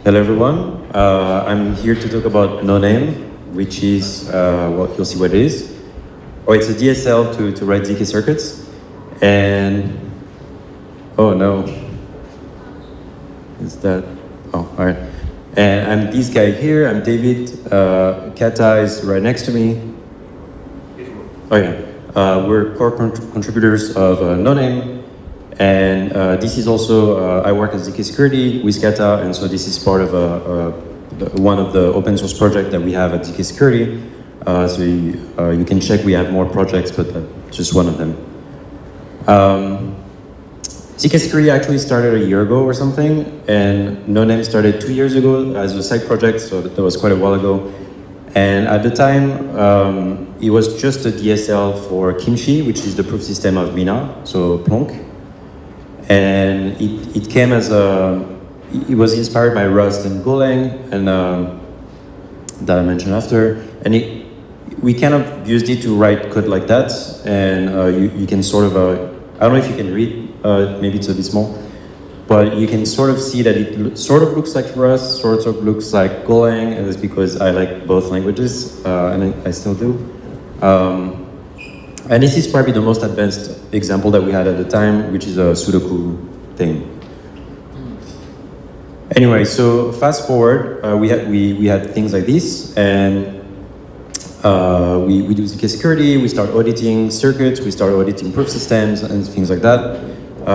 Hello everyone, I'm here to talk about Noname, which is, well, you'll see what it is. Oh, it's a DSL to write zk circuits, and, oh no, is that, oh, all right. And I'm this guy here, I'm David, Kata is right next to me. Oh yeah, we're core contributors of Noname. And this is also, I work at zk Security with Kata, and so this is part of one of the open source projects that we have at zk Security. So you can check, we have more projects, but just one of them. zk Security actually started a year ago or something, and Noname started 2 years ago as a side project, so that was quite a while ago. And at the time, it was just a DSL for Kimchi, which is the proof system of Mina, so Plonk. And it came as it was inspired by Rust and Golang, and that I mentioned after. And we kind of used it to write code like that, and you can sort of, I don't know if you can read, maybe it's a bit small, but you can sort of see that it sort of looks like Rust, sort of looks like Golang, and it's because I like both languages, and I still do. And this is probably the most advanced example that we had at the time, which is a Sudoku thing. Anyway, so fast forward, we had things like this, and we do zk Security, we start auditing circuits, we start auditing proof systems, and things like that.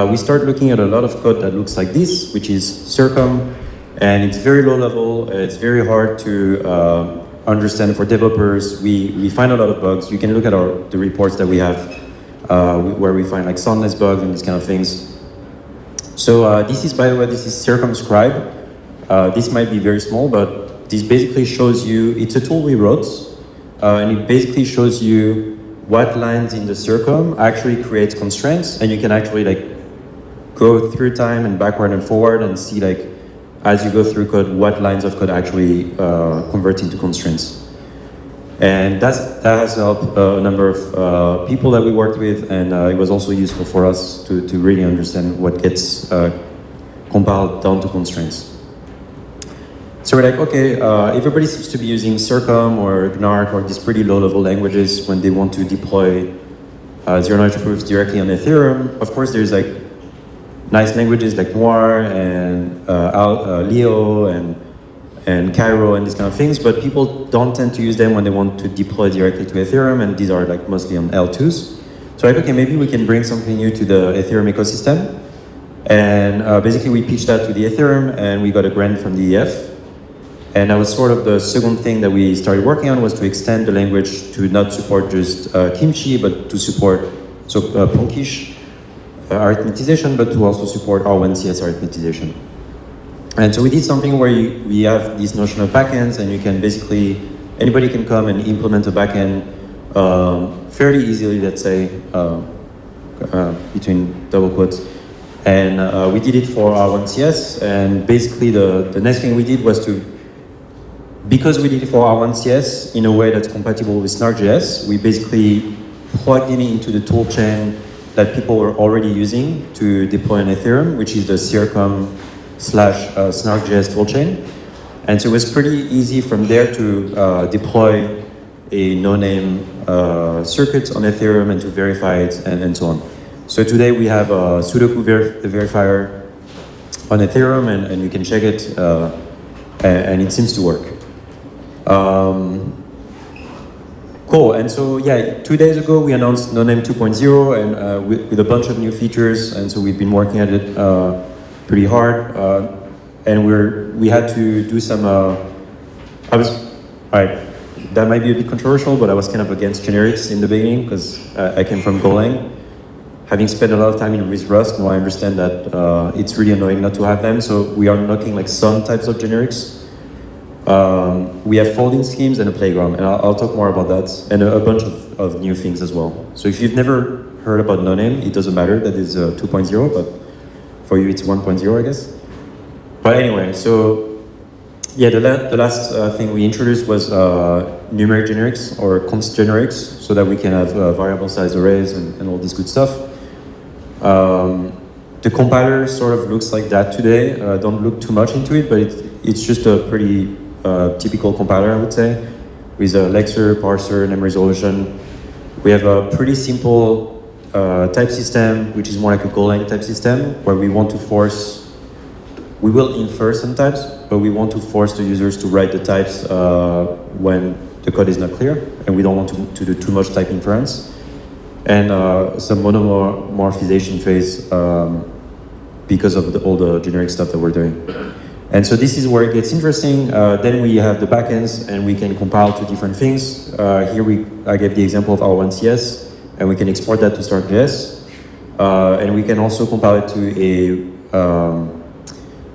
We start looking at a lot of code that looks like this, which is zkcon, and it's very low level, it's very hard to understand for developers. We find a lot of bugs. You can look at the reports that we have where we find like soundness bugs and these kind of things. So this is, by the way, this is circumscribe. This might be very small, but this basically shows you, it's a tool we wrote, and it basically shows you what lines in the circum actually creates constraints, and you can actually like go through time and backward and forward and see like, as you go through code, what lines of code actually convert into constraints. And that has helped a number of people that we worked with, and it was also useful for us to really understand what gets compiled down to constraints. So we're like, okay, everybody seems to be using zircon or Gnark or these pretty low-level languages when they want to deploy zero-knowledge proofs directly on Ethereum. Of course, there's like nice languages like Noir and Leo and Cairo and these kind of things, but people don't tend to use them when they want to deploy directly to Ethereum, and these are like mostly on L2s. So like, okay, maybe we can bring something new to the Ethereum ecosystem. And basically we pitched that to the Ethereum, and we got a grant from the EF. And that was sort of the second thing that we started working on, was to extend the language to not support just Kimchi, but to support Plonkish arithmetization, but to also support R1CS arithmetization. And so we did something where we have this notion of backends, and you can basically, anybody can come and implement a backend fairly easily, let's say, between double quotes. And we did it for R1CS, and basically the next thing we did was to, because we did it for R1CS in a way that's compatible with Snark.js, we basically plugged it into the toolchain that people were already using to deploy on Ethereum, which is the Circum / Snark.js toolchain. And so it was pretty easy from there to deploy a Noname circuit on Ethereum and to verify it and so on. So today we have a Sudoku verifier on Ethereum, and you can check it, and it seems to work. Cool, and so yeah, 2 days ago we announced Noname 2.0 and with a bunch of new features, and so we've been working at it pretty hard, and we had to do some, alright, that might be a bit controversial, but I was kind of against generics in the beginning because I came from Golang. Having spent a lot of time with Rust, now I understand that it's really annoying not to have them, so we are unlocking like some types of generics. We have folding schemes and a playground, and I'll talk more about that, and a bunch of new things as well. So if you've never heard about Noname, it doesn't matter, that is 2.0, but for you it's 1.0, I guess. But anyway, so yeah, the last thing we introduced was numeric generics or const generics, so that we can have variable size arrays and all this good stuff. The compiler sort of looks like that today. Don't look too much into it, but it's just a pretty typical compiler, I would say, with a lexer, parser, name resolution. We have a pretty simple type system, which is more like a Golang type system, where we want to force, we will infer some types, but we want to force the users to write the types when the code is not clear, and we don't want to do too much type inference. And some monomorphization phase because of all the generic stuff that we're doing. And so this is where it gets interesting. Then we have the backends, and we can compile to different things. Here I gave the example of R1CS, and we can export that to Start.js. And we can also compile it to a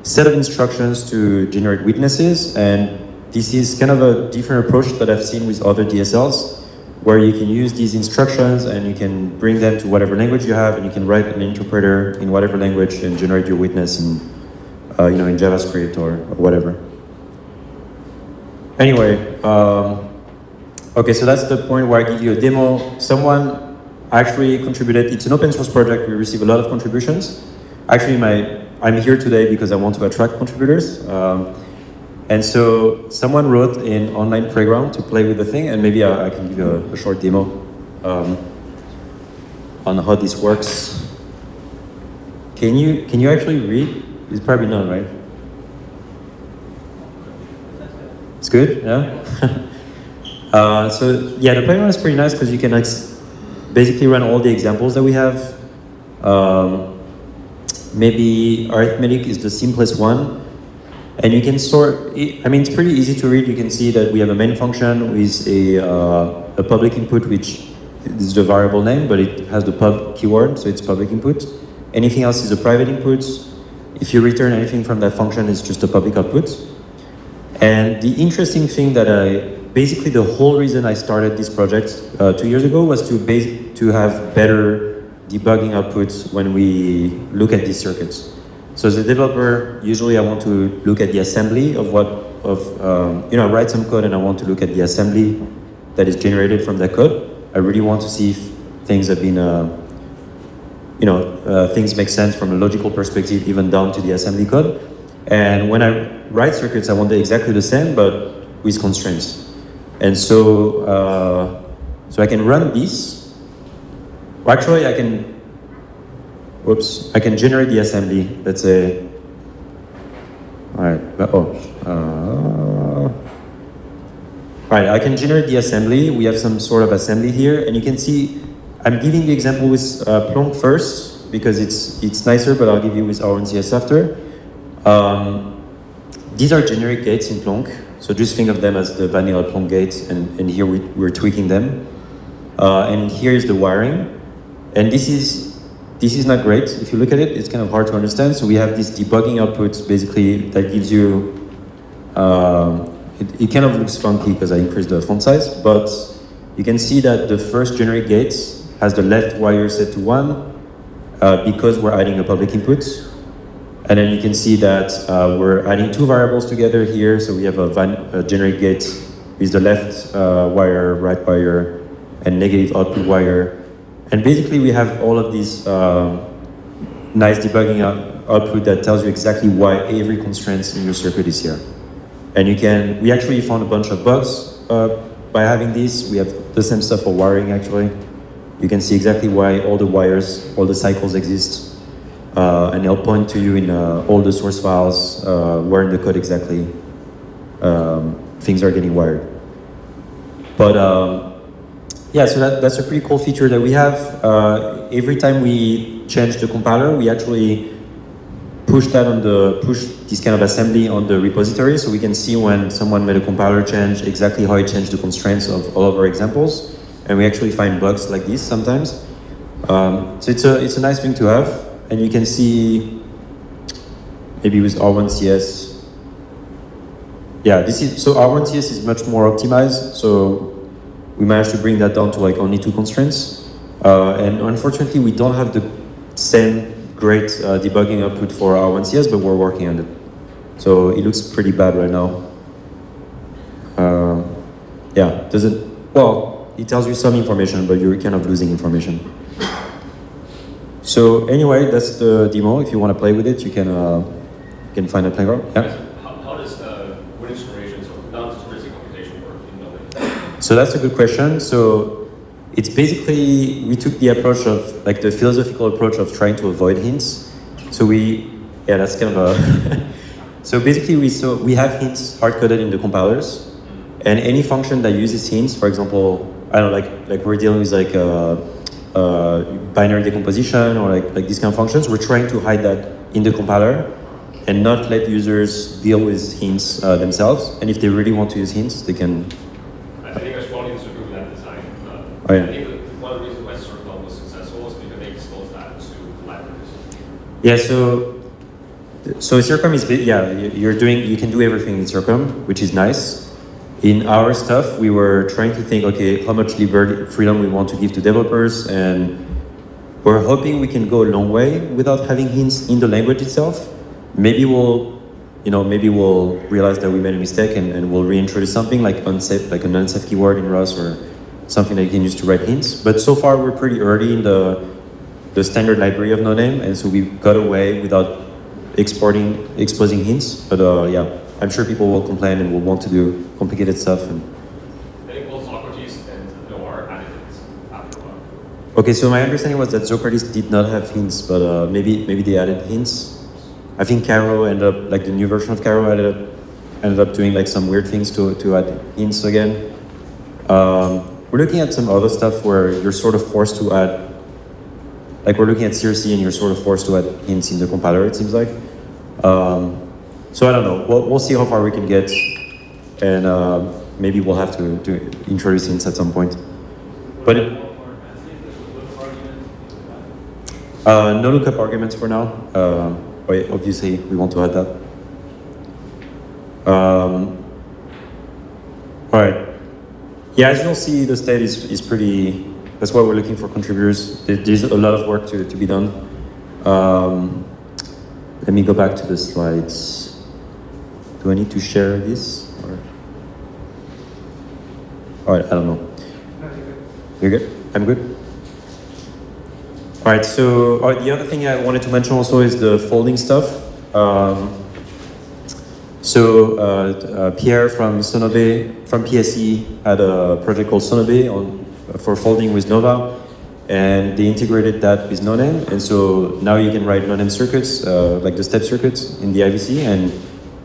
set of instructions to generate witnesses. And this is kind of a different approach that I've seen with other DSLs, where you can use these instructions and you can bring them to whatever language you have, and you can write an interpreter in whatever language and generate your witness in, in JavaScript or whatever. Anyway, okay, so that's the point where I give you a demo. Someone actually contributed. It's an open source project. We receive a lot of contributions. Actually, I'm here today because I want to attract contributors. And so someone wrote an online playground to play with the thing, and maybe I can give you a short demo on how this works. Can you actually read? It's probably not, right? It's good, yeah? So yeah, the playground is pretty nice because you can basically run all the examples that we have. Maybe arithmetic is the simplest one. And you can store, I mean, it's pretty easy to read. You can see that we have a main function with a public input, which is the variable name, but it has the pub keyword, so it's public input. Anything else is a private input. If you return anything from that function, it's just a public output. And the interesting thing that basically the whole reason I started this project 2 years ago was to have better debugging outputs when we look at these circuits. So as a developer, usually I want to look at the assembly of I write some code and I want to look at the assembly that is generated from that code. I really want to see if things have been, things make sense from a logical perspective, even down to the assembly code. And when I write circuits, I want it exactly the same, but with constraints. And so, so I can run this. Well, actually, I can generate the assembly, let's say, all right, I can generate the assembly. We have some sort of assembly here, and you can see, I'm giving the example with Plonk first, because it's nicer, but I'll give you with R1CS after. These are generic gates in Plonk, so just think of them as the vanilla Plonk gates, and here we're tweaking them. And here is the wiring, and this is not great. If you look at it, it's kind of hard to understand. So we have this debugging output, basically, that gives you, it kind of looks funky because I increased the font size, but you can see that the first generic gate has the left wire set to 1 because we're adding a public input. And then you can see that we're adding 2 variables together here. So we have a generic gate with the left wire, right wire, and negative output wire. And basically we have all of these nice debugging output that tells you exactly why every constraint in your circuit is here. And we actually found a bunch of bugs by having this. We have the same stuff for wiring actually. You can see exactly why all the wires, all the cycles exist. And it'll point to you in all the source files, where in the code exactly things are getting wired. But yeah, so that's a pretty cool feature that we have. Every time we change the compiler, we actually push this kind of assembly on the repository, so we can see when someone made a compiler change, exactly how it changed the constraints of all of our examples. And we actually find bugs like this sometimes. So it's a nice thing to have. And you can see, maybe with R1CS, yeah, so R1CS is much more optimized. So we managed to bring that down to like only 2 constraints. And unfortunately, we don't have the same great debugging output for R1CS, but we're working on it. So it looks pretty bad right now. Yeah, well, it tells you some information, but you're kind of losing information. So anyway, that's the demo. If you want to play with it, you can find a playground. Yeah. How does what integration, so non-deterministic computation work in Noname? So that's a good question. So it's basically, we took the approach of, like the philosophical approach of trying to avoid hints. So yeah, that's kind of a, so basically we have hints hard-coded in the compilers, and any function that uses hints, for example, I don't know, like we're dealing with like binary decomposition or like these kind of functions, we're trying to hide that in the compiler and not let users deal with hints themselves. And if they really want to use hints, they can. I think I strongly disagree with that design. Oh, yeah. I think one of the reasons why zkcon was successful is because they exposed that to libraries. Yeah, so zkcon is, yeah, you can do everything in zkcon, which is nice. In our stuff, we were trying to think, okay, how much liberty, freedom we want to give to developers, and we're hoping we can go a long way without having hints in the language itself. Maybe we'll realize that we made a mistake and we'll reintroduce something like unsafe, like an unsafe keyword in Rust or something that you can use to write hints. But so far, we're pretty early in the standard library of Noname, and so we got away without exposing hints. But yeah, I'm sure people will complain and will want to do complicated stuff. And I think both Socrates and Noir added hints after a while. okay, so my understanding was that Socrates did not have hints, but maybe they added hints. I think Caro ended up, like the new version of Caro ended up doing like some weird things to add hints again. We're looking at some other stuff where you're sort of forced to add, like we're looking at CRC and you're sort of forced to add hints in the compiler, it seems like. So I don't know, we'll see how far we can get, and maybe we'll have to introduce hints at some point. But no lookup arguments for now. Obviously, we want to add that. All right. Yeah, as you'll see, the state is pretty, that's why we're looking for contributors. There's a lot of work to be done. Let me go back to the slides. Do I need to share this? Or? All right, I don't know. You're good? I'm good? All right, so the other thing I wanted to mention also is the folding stuff. Pierre from Sonobe, from PSE, had a project called Sonobe for folding with Nova, and they integrated that with Noname, and so now you can write Noname circuits, like the step circuits in the IVC, and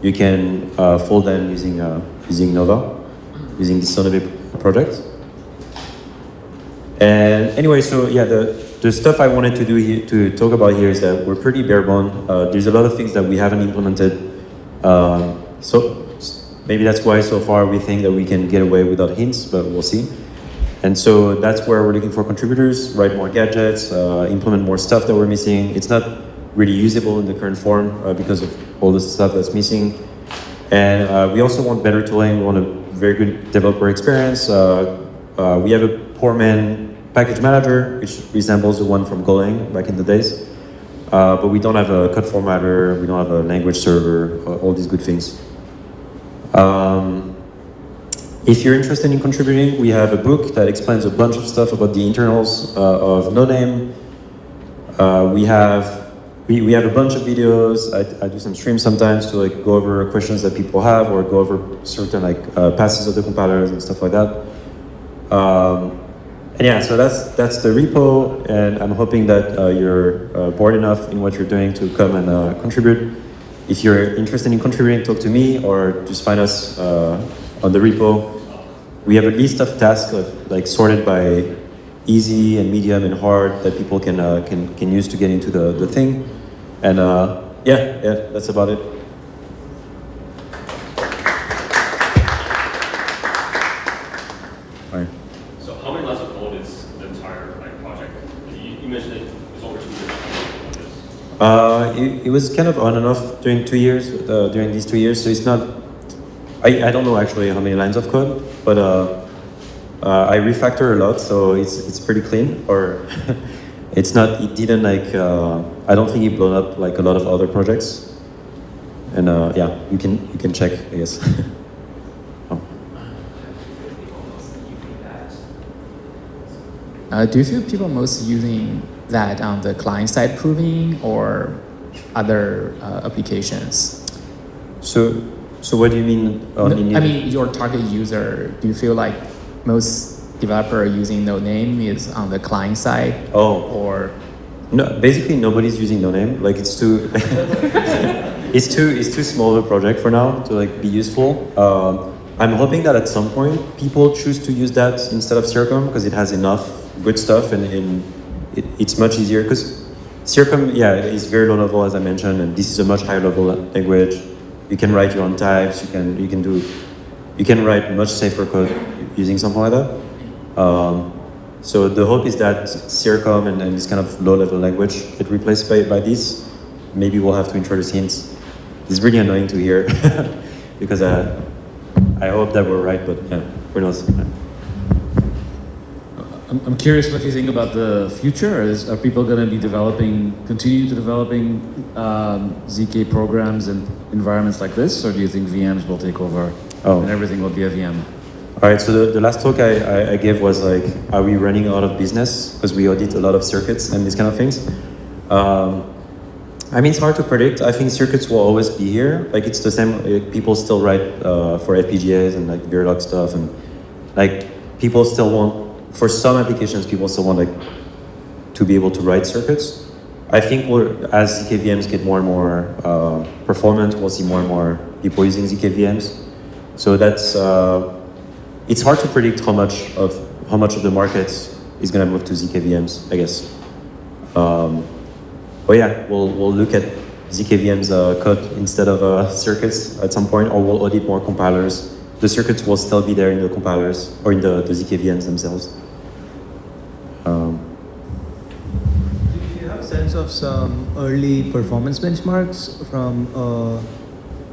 you can fold them using Nova, using the Sonobe project. And anyway, so yeah, the stuff I wanted to do here, to talk about here, is that we're pretty bare bone. There's a lot of things that we haven't implemented. So maybe that's why so far we think that we can get away without hints, but we'll see. And so that's where we're looking for contributors, write more gadgets, implement more stuff that we're missing. It's not really usable in the current form because of all the stuff that's missing. And we also want better tooling. We want a very good developer experience. We have a poor man package manager, which resembles the one from Golang back in the days. But we don't have a code formatter, we don't have a language server, all these good things. If you're interested in contributing, we have a book that explains a bunch of stuff about the internals of Noname. We have a bunch of videos. I do some streams sometimes to like go over questions that people have, or go over certain like passes of the compilers and stuff like that. And yeah, so that's the repo, and I'm hoping that you're bored enough in what you're doing to come and contribute. If you're interested in contributing, talk to me, or just find us on the repo. We have a list of tasks like sorted by easy and medium and hard that people can use to get into the thing. And yeah, that's about it. All right. So how many lines of code is the entire project? You mentioned it's over 2 years. It was kind of on and off during 2 years, during these 2 years, so it's not, I don't know actually how many lines of code, but I refactor a lot, so it's pretty clean, or it didn't like, I don't think it blown up like a lot of other projects, and yeah, you can check, I guess. Oh. Do you feel people most using that on the client-side proving or other applications? So So what do you mean? I mean, your target user. Do you feel like most developer using Noname is on the client side? Oh, Or no. Basically, nobody's using Noname. Like it's too, it's too small of a project for now to like be useful. I'm hoping that at some point people choose to use that instead of zkcon because it has enough good stuff and it's much easier because zkcon, yeah, is very low level as I mentioned, and this is a much higher level language. You can write your own types. You can write much safer code using something like that. So the hope is that zkcon and this kind of low level language get replaced by this. Maybe we'll have to introduce hints. It's really annoying to hear because I hope that we're right, but yeah, who knows. I'm curious what you think about the future. Are people going to be continue to developing ZK programs and environments like this, or do you think VMs will take over and everything will be a VM? All right, so the last talk I gave was like, are we running out of business? Because we audit a lot of circuits and these kind of things. I mean, it's hard to predict. I think circuits will always be here. Like it's the same, people still write for FPGAs and like Verilog stuff, and like people still want, for some applications, people still want like to be able to write circuits. I think as zkVMs get more and more performant, we'll see more and more people using zkVMs. So that's, it's hard to predict how much of the market is going to move to zkVMs, I guess. But yeah, we'll look at zkVM's code instead of circuits at some point, or we'll audit more compilers. The circuits will still be there in the compilers or in the zkVMs themselves. Do you have a sense of some early performance benchmarks from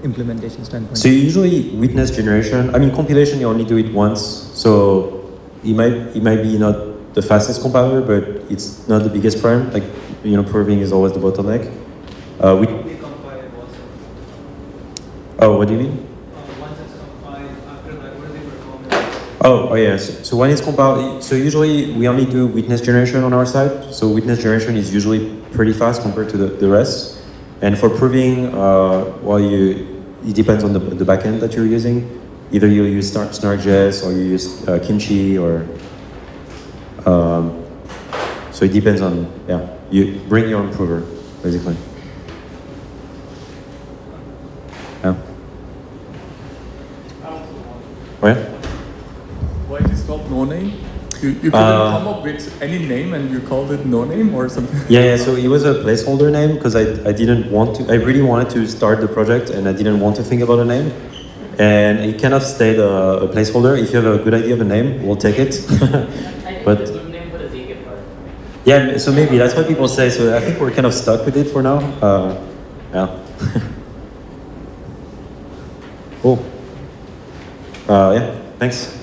implementation standpoint? So usually witness generation, I mean compilation you only do it once, so it might be not the fastest compiler, but it's not the biggest problem. Like, you know, proving is always the bottleneck. Oh, what do you mean? Once it's compiled, after that, what is the performance? Oh yeah, so when it's compiled, so usually we only do witness generation on our side. So witness generation is usually pretty fast compared to the rest. And for proving, it depends on the backend that you're using. Either you use Snark.js or you use Kimchi or, so it depends on, yeah, you bring your own prover, basically. Yeah. Oh yeah? why is it called Noname? You couldn't come up with any name and you called it Noname or something? Yeah, so it was a placeholder name because I really wanted to start the project and I didn't want to think about a name. And it kind of stayed a placeholder. If you have a good idea of a name, we'll take it. But it's a good name for the ZK part. yeah, so maybe that's what people say. So I think we're kind of stuck with it for now. Yeah. Cool. Yeah, thanks.